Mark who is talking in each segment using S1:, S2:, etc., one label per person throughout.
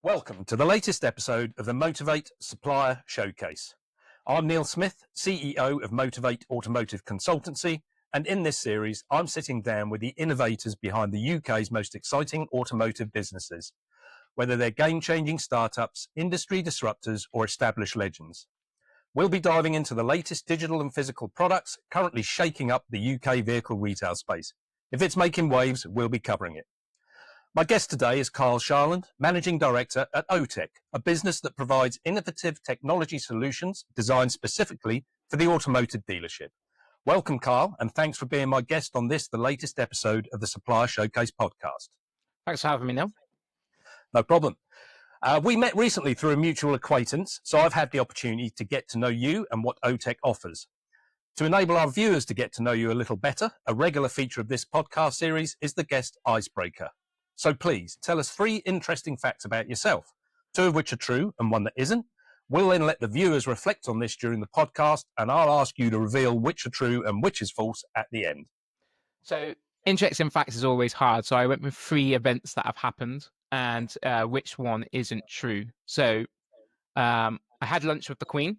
S1: Welcome to the latest episode of the Motorvait Supplier Showcase. I'm Neil Smith, CEO of Motorvait Automotive Consultancy, and in this series, I'm sitting down with the innovators behind the UK's most exciting automotive businesses, whether they're game-changing startups, industry disruptors, or established legends. We'll be diving into the latest digital and physical products currently shaking up the UK vehicle retail space. If it's making waves, we'll be covering it. My guest today is Kyle Sharland, Managing Director at Automotive, a business that provides innovative technology solutions designed specifically for the automotive dealership. Welcome, Kyle, and thanks for being my guest on the latest episode of the Supplier Showcase podcast.
S2: Thanks for having me, Neil.
S1: No problem. We met recently through a mutual acquaintance, so I've had the opportunity to get to know you and what Automotive offers. To enable our viewers to get to know you a little better, a regular feature of this podcast series is the guest icebreaker. So please tell us 3 interesting facts about yourself, 2 of which are true and 1 that isn't. We'll then let the viewers reflect on this during the podcast, and I'll ask you to reveal which are true and which is false at the end.
S2: So interesting facts is always hard. So I went with 3 events that have happened and which one isn't true. So I had lunch with the Queen,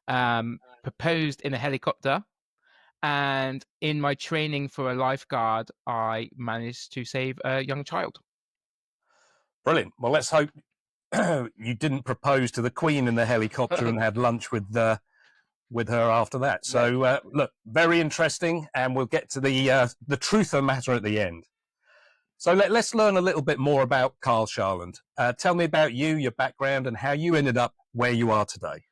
S2: proposed in a helicopter, and in my training for a lifeguard, I managed to save a young child.
S1: Brilliant. Well, let's hope you didn't propose to the Queen in the helicopter and had lunch with her after that. So, look, very interesting, and we'll get to the truth of the matter at the end. So let's learn a little bit more about Kyle Sharland. Tell me about you, your background, and how you ended up where you are today.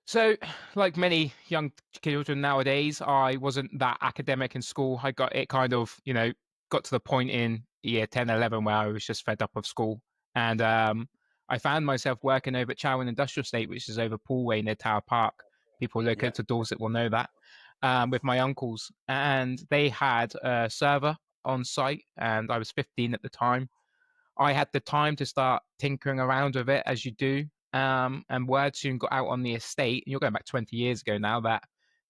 S2: So, like many young children nowadays, I wasn't that academic in school. I got it kind of, got to the point in year 10, 11 where I was just fed up of school. And I found myself working over at Chowan Industrial Estate, which is over Poolway near Tower Park. People local to Dorset will know that, with my uncles. And they had a server on site, and I was 15 at the time. I had the time to start tinkering around with it, as you do. And word soon got out on the estate, and you're going back 20 years ago now, that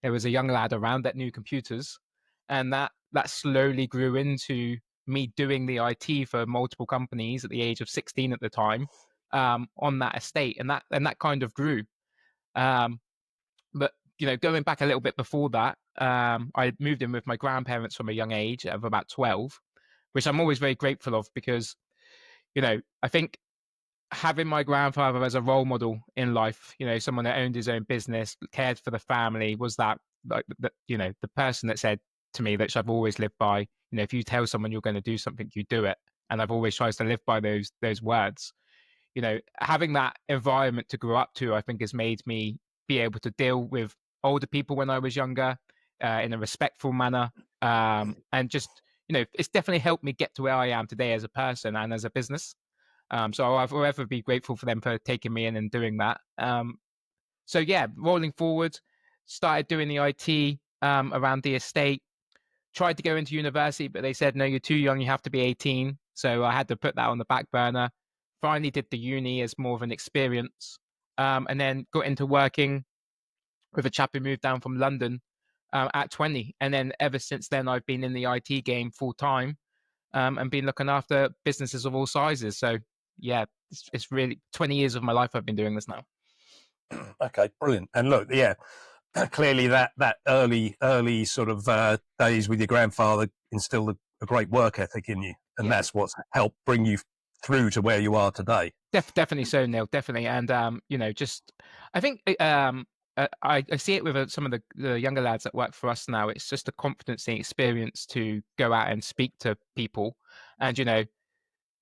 S2: there was a young lad around that knew computers. And that slowly grew into me doing the IT for multiple companies at the age of 16 at the time, on that estate. And that kind of grew. But, going back a little bit before that, I moved in with my grandparents from a young age of about 12, which I'm always very grateful of because, I think having my grandfather as a role model in life, someone that owned his own business, cared for the family, was that, like, the person that said to me that I've always lived by, if you tell someone you're going to do something, you do it. And I've always tried to live by those words. Having that environment to grow up to, I think, has made me be able to deal with older people when I was younger, in a respectful manner. And just, it's definitely helped me get to where I am today as a person and as a business. So I'll forever be grateful for them for taking me in and doing that. So yeah, rolling forward, started doing the IT around the estate, tried to go into university, but they said, no, you're too young, you have to be 18. So I had to put that on the back burner. Finally did the uni as more of an experience, and then got into working with a chap who moved down from London at 20. And then ever since then, I've been in the IT game full time, and been looking after businesses of all sizes. So yeah, it's really 20 years of my life I've been doing this now.
S1: Okay, brilliant. And look, yeah, clearly that early sort of days with your grandfather instilled a great work ethic in you, and that's what's helped bring you through to where you are today.
S2: Definitely so, Neil. Definitely, and just I think I see it with some of the younger lads that work for us now. It's just a confidence and experience to go out and speak to people, and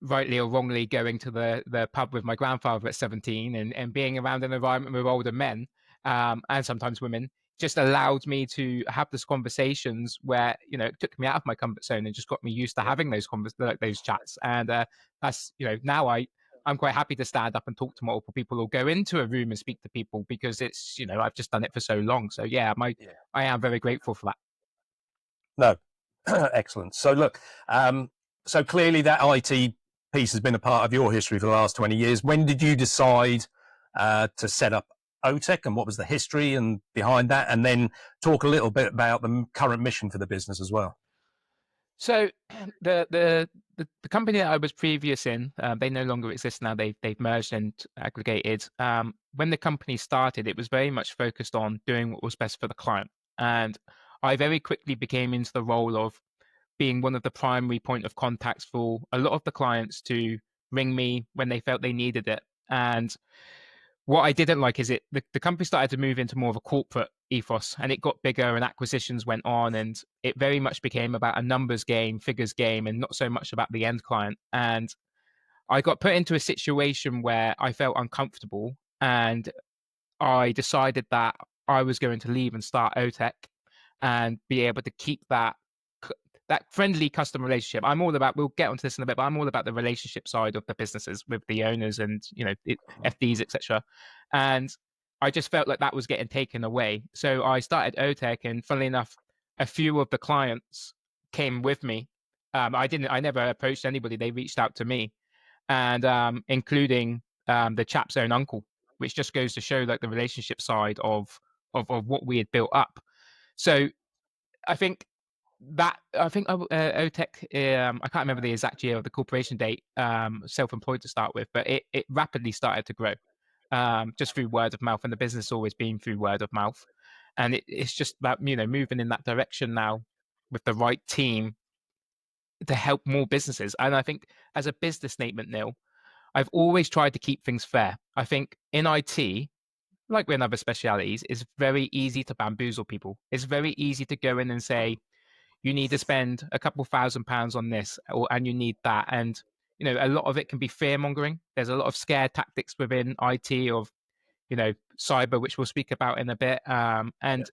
S2: rightly or wrongly, going to the pub with my grandfather at 17 and being around an environment with older men, and sometimes women, just allowed me to have these conversations where, it took me out of my comfort zone and just got me used to having those chats. And that's, now I'm quite happy to stand up and talk to multiple people or go into a room and speak to people because it's, I've just done it for so long. So yeah, I am very grateful for
S1: that. No, excellent. So look, so clearly that IT piece has been a part of your history for the last 20 years. When did you decide to set up Automotive, and what was the history and behind that? And then talk a little bit about the current mission for the business as well.
S2: So the company that I was previous in, they no longer exist now. They've merged and aggregated. When the company started, it was very much focused on doing what was best for the client, and I very quickly became into the role of being one of the primary point of contacts for a lot of the clients to ring me when they felt they needed it. And what I didn't like is the company started to move into more of a corporate ethos, and it got bigger and acquisitions went on, and it very much became about a numbers game, figures game, and not so much about the end client. And I got put into a situation where I felt uncomfortable, and I decided that I was going to leave and start OTEC and be able to keep c that friendly customer relationship. I'm all about, we'll get onto this in a bit, but I'm all about the relationship side of the businesses with the owners and, FDs, et cetera. And I just felt like that was getting taken away. So I started OTEC, and funnily enough, a few of the clients came with me. I never approached anybody. They reached out to me, and including the chap's own uncle, which just goes to show like the relationship side of what we had built up. So I think OTEC, I can't remember the exact year of the corporation date, self-employed to start with, but it rapidly started to grow, just through word of mouth, and the business always been through word of mouth, and it's just about moving in that direction now with the right team to help more businesses. And I think as a business statement, Neil, I've always tried to keep things fair. I think in IT, like with other specialities, it's very easy to bamboozle people. It's very easy to go in and say, you need to spend a couple £1,000 on this, and you need that. And, a lot of it can be fear mongering. There's a lot of scare tactics within IT of, cyber, which we'll speak about in a bit. And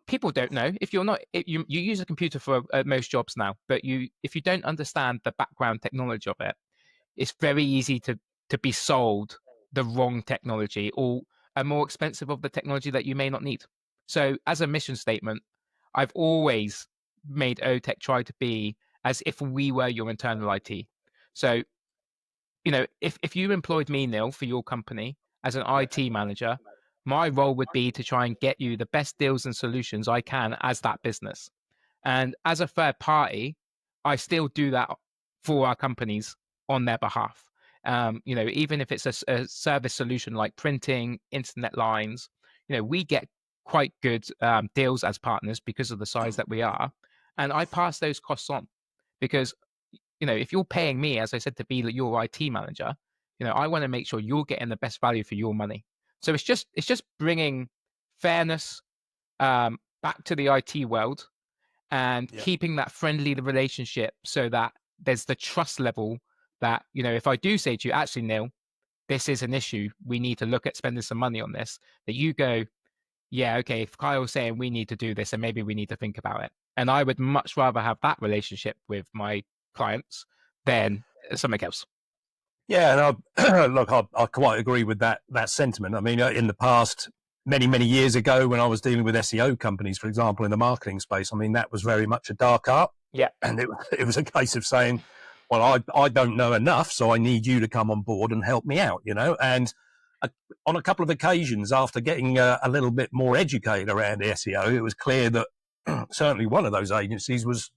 S2: people don't know if you're not, if you use a computer for most jobs now, but if you don't understand the background technology of it, it's very easy to be sold the wrong technology or a more expensive of the technology that you may not need. So as a mission statement, I've always made OTEC try to be as if we were your internal IT. So, if you employed me, Neil, for your company as an IT manager, my role would be to try and get you the best deals and solutions I can as that business. And as a third party, I still do that for our companies on their behalf. Even if it's a service solution like printing, internet lines, we get quite good deals as partners because of the size that we are. And I pass those costs on because, if you're paying me, as I said, to be your IT manager, I want to make sure you're getting the best value for your money. So it's just bringing fairness back to the IT world and
S1: Yeah.
S2: keeping that friendly relationship so that there's the trust level that, if I do say to you, actually, Neil, this is an issue, we need to look at spending some money on this, that you go, yeah, okay, if Kyle's saying we need to do this, and maybe we need to think about it. And I would much rather have that relationship with my clients than something else.
S1: Yeah, and look, I quite agree with that sentiment. I mean, in the past, many years ago, when I was dealing with SEO companies, for example, in the marketing space, I mean, that was very much a dark art,
S2: Yeah.
S1: and it was a case of saying, well, I don't know enough, so I need you to come on board and help me out, And on a couple of occasions, after getting a little bit more educated around SEO, it was clear that certainly one of those agencies was,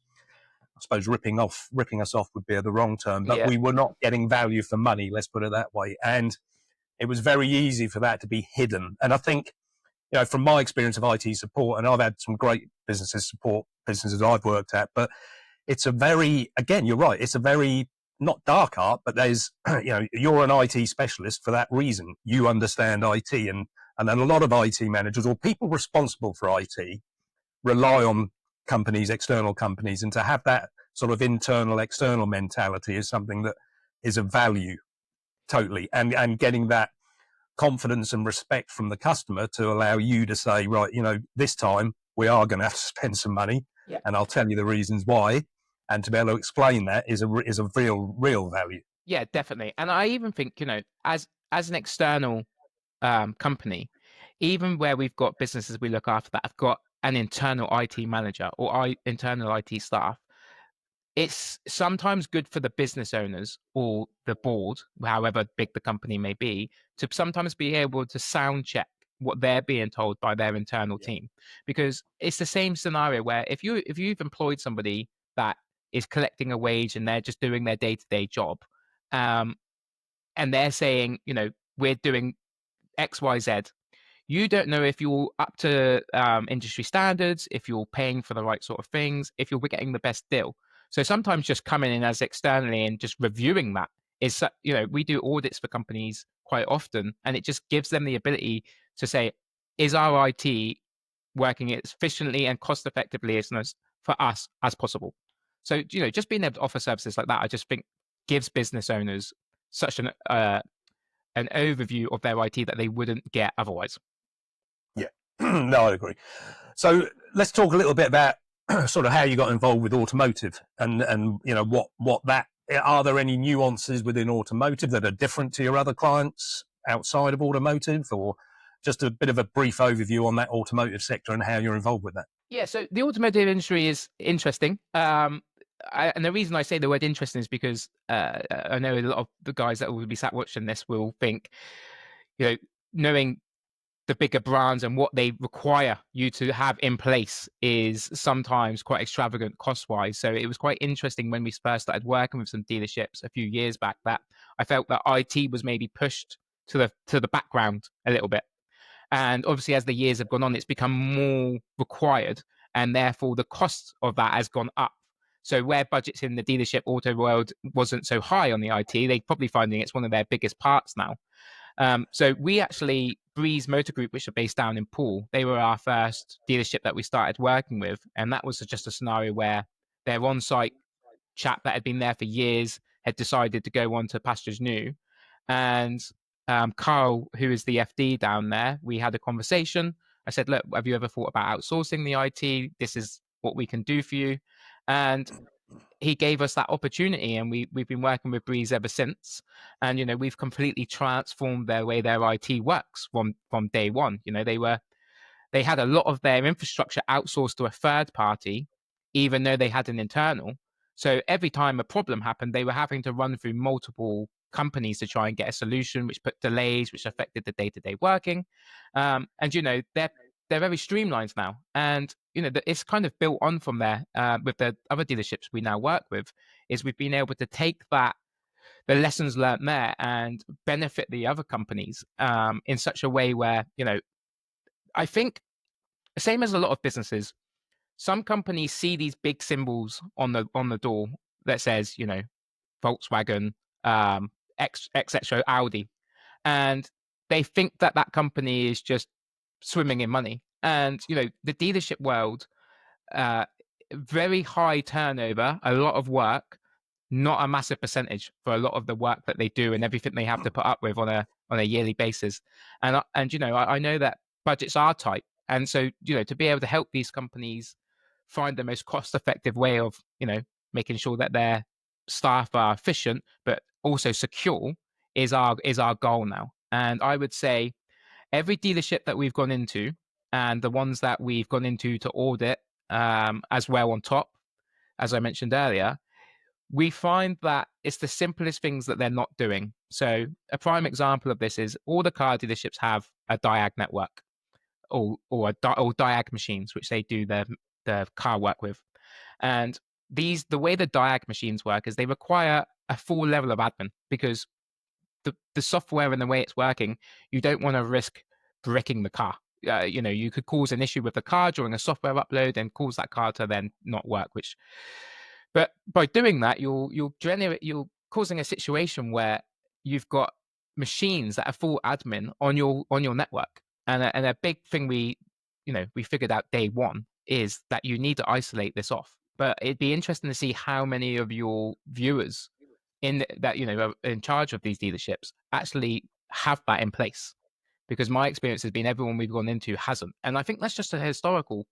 S1: I suppose, ripping us off would be the wrong term, but
S2: Yeah.
S1: we were not getting value for money, let's put it that way. And it was very easy for that to be hidden. And I think, from my experience of IT support, and I've had some great businesses I've worked at, but it's a very, again, you're right, it's a very, not dark art, but there's, you're an IT specialist for that reason. You understand IT, and then a lot of IT managers or people responsible for IT rely on external companies, and to have that sort of internal external mentality is something that is of value totally, and getting that confidence and respect from the customer to allow you to say, right, this time we are going to have to spend some money,
S2: Yeah.
S1: and I'll tell you the reasons why, and to be able to explain that is a real value.
S2: Yeah, definitely. And I even think, as an external company, even where we've got businesses we look after that have got an internal IT manager or internal IT staff, it's sometimes good for the business owners or the board, however big the company may be, to sometimes be able to sound check what they're being told by their internal team. Because it's the same scenario where if you've employed somebody that is collecting a wage and they're just doing their day-to-day job. And they're saying, we're doing X, Y, Z. You don't know if you're up to industry standards, if you're paying for the right sort of things, if you're getting the best deal. So sometimes just coming in as externally and just reviewing that is, we do audits for companies quite often, and it just gives them the ability to say, is our IT working as efficiently and cost effectively as for us as possible? So, just being able to offer services like that, I just think gives business owners such an overview of their IT that they wouldn't get otherwise.
S1: Yeah, no, I agree. So let's talk a little bit about sort of how you got involved with automotive and what that, are there any nuances within automotive that are different to your other clients outside of automotive, or just a bit of a brief overview on that automotive sector and how you're involved with that?
S2: Yeah, so the automotive industry is interesting. And the reason I say the word interesting is because I know a lot of the guys that will be sat watching this will think, knowing the bigger brands and what they require you to have in place is sometimes quite extravagant cost-wise. So it was quite interesting when we first started working with some dealerships a few years back that I felt that IT was maybe pushed to the background a little bit. And obviously, as the years have gone on, it's become more required, and therefore the cost of that has gone up. So where budgets in the dealership auto world wasn't so high on the IT, they're probably finding it's one of their biggest parts now. So we actually, Breeze Motor Group, which are based down in Poole, they were our first dealership that we started working with. And that was just a scenario where their on-site chap that had been there for years had decided to go on to pastures new. And Kyle, who is the FD down there, we had a conversation. I said, look, have you ever thought about outsourcing the IT? This is what we can do for you. And he gave us that opportunity, and we've been working with Breeze ever since. And we've completely transformed their way their IT works from day one. They had a lot of their infrastructure outsourced to a third party, even though they had an internal. So every time a problem happened, they were having to run through multiple companies to try and get a solution, which put delays, which affected the day-to-day working. And they're very streamlined now, and it's kind of built on from there. With the other dealerships we now work with, is we've been able to take the lessons learned there and benefit the other companies in such a way where I think, same as a lot of businesses, some companies see these big symbols on the door that says Volkswagen, etc., Audi, and they think that company is just swimming in money. And the dealership world, very high turnover, a lot of work, not a massive percentage for a lot of the work that they do and everything they have to put up with on a yearly basis. And I know that budgets are tight, and so to be able to help these companies find the most cost effective way of making sure that their staff are efficient but also secure is our goal now. And I would say every dealership that we've gone into, and the ones that we've gone into to audit as well on top, as I mentioned earlier, we find that it's the simplest things that they're not doing. So a prime example of this is all the car dealerships have a Diag network or Diag machines, which they do the car work with. And the way the Diag machines work is they require a full level of admin, because the software and the way it's working, you don't want to risk bricking the car. You could cause an issue with the car during a software upload and cause that car to then not work. But by doing that, you're causing a situation where you've got machines that are full admin on your network. And a big thing we figured out day one is that you need to isolate this off. But it'd be interesting to see how many of your viewers are in charge of these dealerships actually have that in place, because my experience has been everyone we've gone into hasn't. And I think that's just a historical,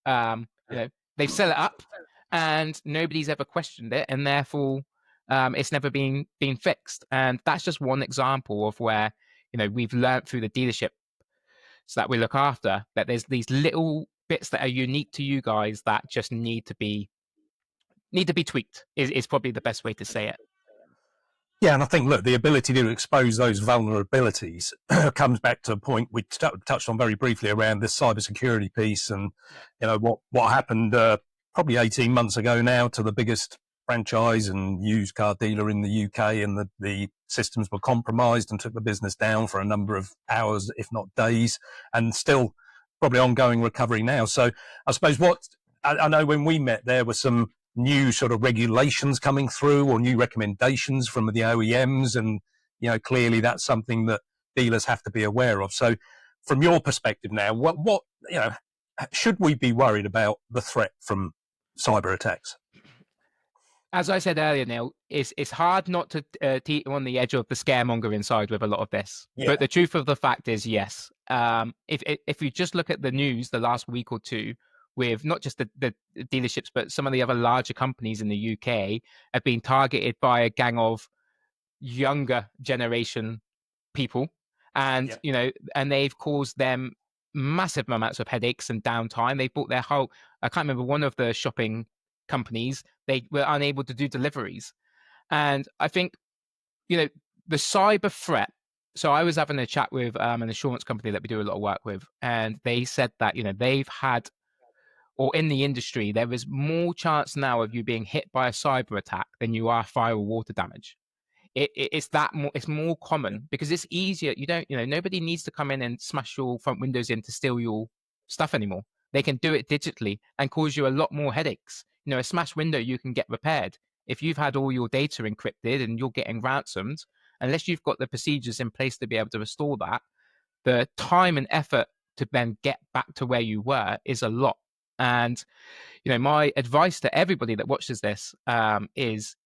S2: they've set it up and nobody's ever questioned it, and therefore it's never been fixed. And that's just one example of where we've learned through the dealership so that we look after, that there's these little bits that are unique to you guys that just need to be tweaked is probably the best way to say it.
S1: Yeah, and I think, look, the ability to expose those vulnerabilities comes back to a point we touched on very briefly around this cybersecurity piece, and what happened probably 18 months ago now to the biggest franchise and used car dealer in the UK, and the systems were compromised and took the business down for a number of hours, if not days, and still probably ongoing recovery now. So I suppose I know when we met, there were some new sort of regulations coming through or new recommendations from the OEMs, and clearly that's something that dealers have to be aware of. So from your perspective now, what should we be worried about the threat from cyber attacks?
S2: As I said earlier, Neil, it's hard not to teeter on the edge of the scaremongering side with a lot of this.
S1: Yeah.
S2: But the truth of the fact is, yes. If you just look at the news the last week or two, with not just the dealerships, but some of the other larger companies in the UK have been targeted by a gang of younger generation people, and and they've caused them massive amounts of headaches and downtime. They bought their whole. I can't remember one of the shopping companies. They were unable to do deliveries, and I think the cyber threat. So I was having a chat with an insurance company that we do a lot of work with, and they said that they've had, or in the industry, there is more chance now of you being hit by a cyber attack than you are fire or water damage. It's more common because it's easier. You don't, nobody needs to come in and smash your front windows in to steal your stuff anymore. They can do it digitally and cause you a lot more headaches. A smashed window you can get repaired. If you've had all your data encrypted and you're getting ransomed, unless you've got the procedures in place to be able to restore that, the time and effort to then get back to where you were is a lot. And my advice to everybody that watches this is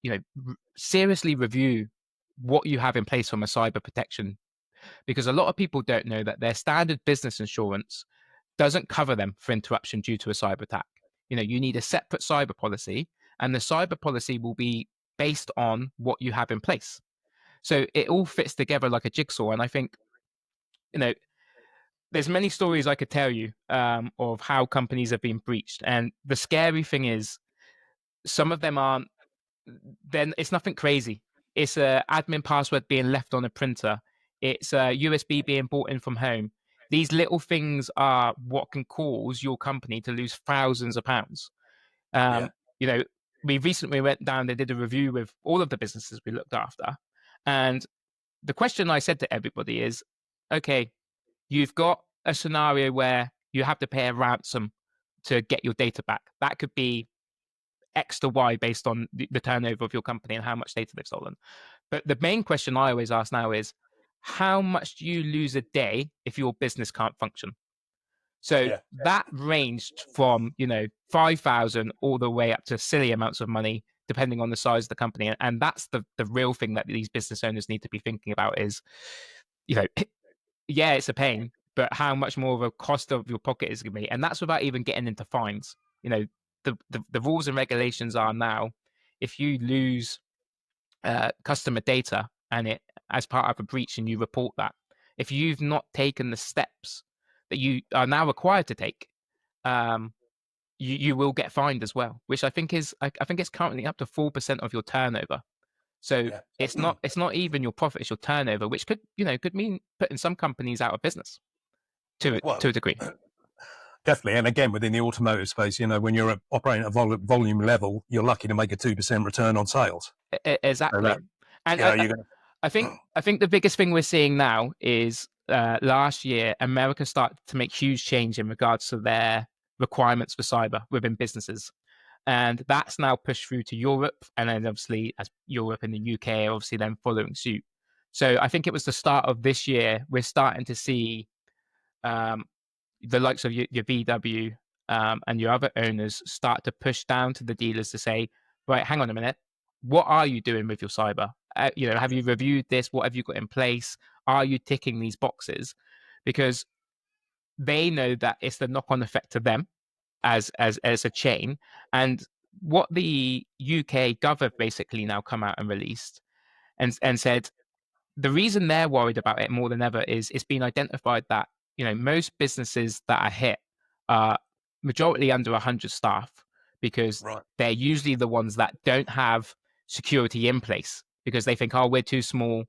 S2: seriously review what you have in place from a cyber protection, because a lot of people don't know that their standard business insurance doesn't cover them for interruption due to a cyber attack. You need a separate cyber policy, and the cyber policy will be based on what you have in place. So it all fits together like a jigsaw. And I think, there's many stories I could tell you of how companies have been breached. And the scary thing is, some of them aren't, then it's nothing crazy. It's a admin password being left on a printer. It's a USB being bought in from home. These little things are what can cause your company to lose thousands of pounds. We recently went down and did a review with all of the businesses we looked after. And the question I said to everybody is, okay, you've got a scenario where you have to pay a ransom to get your data back. That could be X to Y based on the turnover of your company and how much data they've stolen. But the main question I always ask now is, how much do you lose a day if your business can't function? So that ranged from 5,000 all the way up to silly amounts of money, depending on the size of the company. And that's the real thing that these business owners need to be thinking about is, it's a pain, but how much more of a cost of your pocket is going to be? And that's without even getting into fines. The rules and regulations are now, if you lose customer data and it as part of a breach and you report that, if you've not taken the steps that you are now required to take, you will get fined as well, which I think is I think it's currently up to 4% of your turnover. So it's not even your profit, it's your turnover, which could mean putting some companies out of business to a degree.
S1: Definitely. And again, within the automotive space, when you're operating at a volume level, you're lucky to make a 2% return on sales.
S2: Exactly. And I think the biggest thing we're seeing now is last year, America started to make huge change in regards to their requirements for cyber within businesses. And that's now pushed through to Europe. And then obviously as Europe and the UK are obviously then following suit. So I think it was the start of this year, we're starting to see the likes of your VW and your other owners start to push down to the dealers to say, right, hang on a minute, what are you doing with your cyber? Have you reviewed this? What have you got in place? Are you ticking these boxes? Because they know that it's the knock-on effect to them as a chain. And what the UK government basically now come out and released and said, the reason they're worried about it more than ever is it's been identified that most businesses that are hit are majority under 100 staff, because they're usually the ones that don't have security in place because they think, oh, we're too small,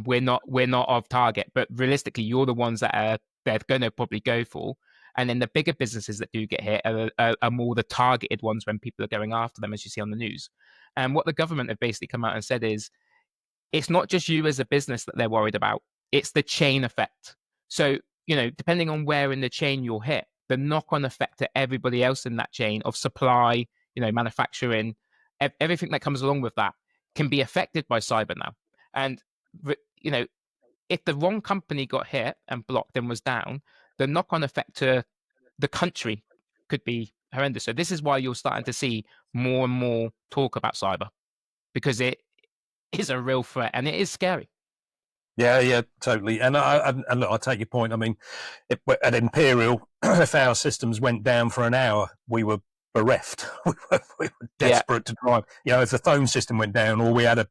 S2: we're not of target. But realistically, you're the ones that they're going to probably go for. And then the bigger businesses that do get hit are more the targeted ones when people are going after them, as you see on the news. And what the government have basically come out and said is, it's not just you as a business that they're worried about, it's the chain effect. So, depending on where in the chain you're hit, the knock-on effect to everybody else in that chain of supply, manufacturing, everything that comes along with that can be affected by cyber now. And, if the wrong company got hit and blocked and was down, the knock-on effect to the country could be horrendous. So this is why you're starting to see more and more talk about cyber, because it is a real threat and it is scary.
S1: Yeah, totally. And look, I take your point. I mean, at Imperial, if our systems went down for an hour, we were bereft. we were desperate to try. If the phone system went down, or we had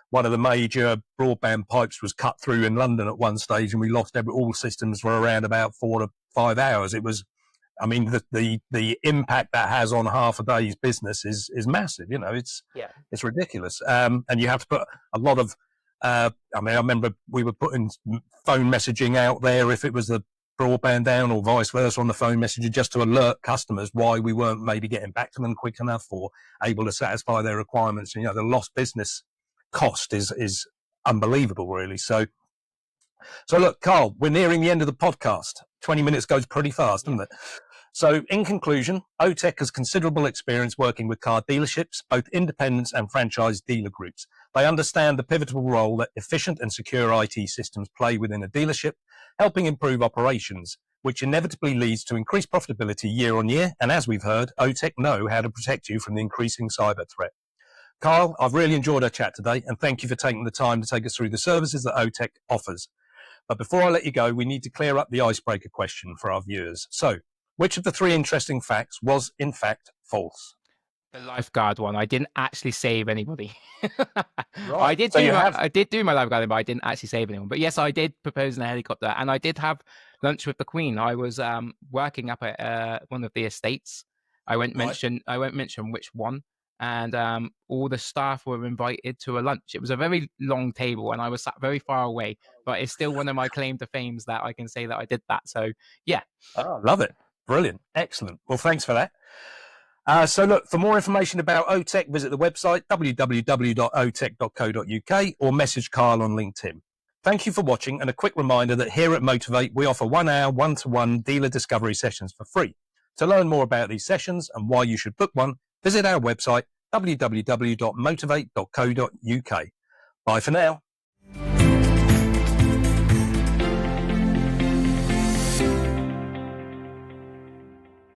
S1: one of the major broadband pipes was cut through in London at one stage, and we lost all systems for around about 4 to 5 hours. It was, I mean, the impact that has on half a day's business is massive. It's ridiculous. And you have to put a lot of. I remember we were putting phone messaging out there if it was the broadband down, or vice versa on the phone messaging, just to alert customers why we weren't maybe getting back to them quick enough or able to satisfy their requirements. The lost business cost is unbelievable, really. So look, Carl, we're nearing the end of the podcast. 20 minutes goes pretty fast, doesn't it? So in conclusion, OTEC has considerable experience working with car dealerships, both independents and franchise dealer groups. They understand the pivotal role that efficient and secure IT systems play within a dealership, helping improve operations, which inevitably leads to increased profitability year on year. And as we've heard, OTEC know how to protect you from the increasing cyber threat. Kyle, I've really enjoyed our chat today, and thank you for taking the time to take us through the services that OTEC offers. But before I let you go, we need to clear up the icebreaker question for our viewers. So, which of the 3 interesting facts was, in fact, false?
S2: The lifeguard one. I didn't actually save anybody.
S1: Right.
S2: I did do my lifeguarding, but I didn't actually save anyone. But yes, I did propose in a helicopter, and I did have lunch with the Queen. I was working up at one of the estates. I won't mention which one. And all the staff were invited to a lunch. It was a very long table, and I was sat very far away. But it's still one of my claim to fames that I can say that I did that. So yeah.
S1: Oh, love it. Brilliant. Excellent. Well, thanks for that. So look, for more information about OTEC, visit the website www.otec.co.uk or message Kyle on LinkedIn. Thank you for watching, and a quick reminder that here at Motorvait, we offer 1 hour one-to-one dealer discovery sessions for free. To learn more about these sessions and why you should book one, visit our website www.motorvait.co.uk. Bye for now.